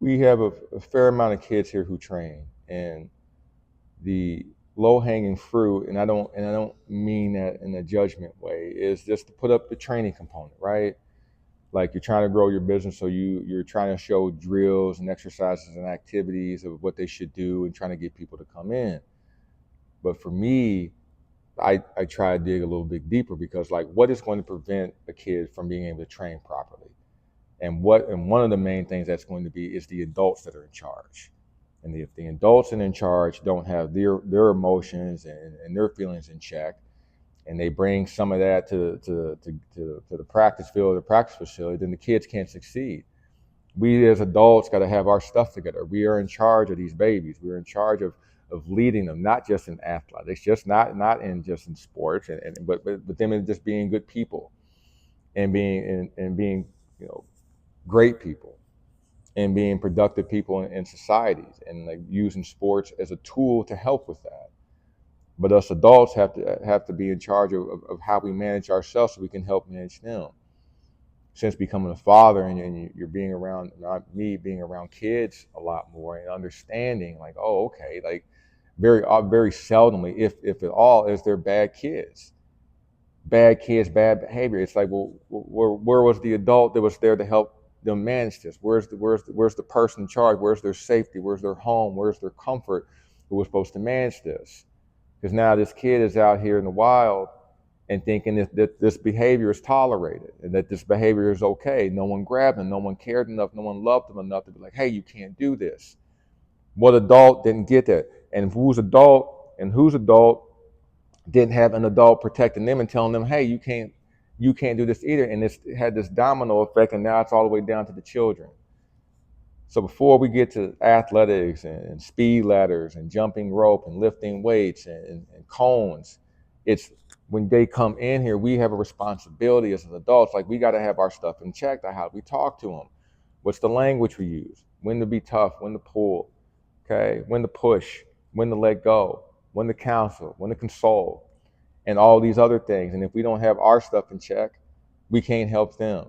we have a fair amount of kids here who train, and the low-hanging fruit, and I don't mean that in a judgment way, is just to put up the training component, right? Like you're trying to grow your business, so you're trying to show drills and exercises and activities of what they should do and trying to get people to come in. But for me, I try to dig a little bit deeper, because like, what is going to prevent a kid from being able to train properly? And one of the main things that's going to be is the adults that are in charge. And if the adults that are in charge don't have their emotions and their feelings in check, and they bring some of that to the practice field, the practice facility, then the kids can't succeed. We as adults got to have our stuff together. We are in charge of these babies. We're in charge of leading them, not just in athletics, just not in just in sports, but them in just being good people, and being, you know, great people, and being productive people in societies, and like using sports as a tool to help with that. But us adults have to be in charge of how we manage ourselves, so we can help manage them. Since becoming a father, and you're being around, not me, being around kids a lot more, and understanding like, oh, okay, like very seldomly, if at all, is there bad kids, bad behavior. It's like, well, where was the adult that was there to help them manage this? Where's the person in charge? Where's their safety? Where's their home? Where's their comfort? Who was supposed to manage this? Because now this kid is out here in the wild and thinking that this behavior is tolerated, and that this behavior is okay. No one grabbed him, no one cared enough, no one loved him enough to be like, hey, you can't do this. What adult didn't get that? And whose adult didn't have an adult protecting them and telling them, hey, you can't do this either. And it had this domino effect, and now it's all the way down to the children. So before we get to athletics and speed ladders and jumping rope and lifting weights and cones, it's when they come in here, we have a responsibility as adults. Like, we got to have our stuff in check. How we talk to them, what's the language we use, when to be tough, when to pull, okay, when to push, when to let go, when to counsel, when to console, and all these other things. And if we don't have our stuff in check, we can't help them.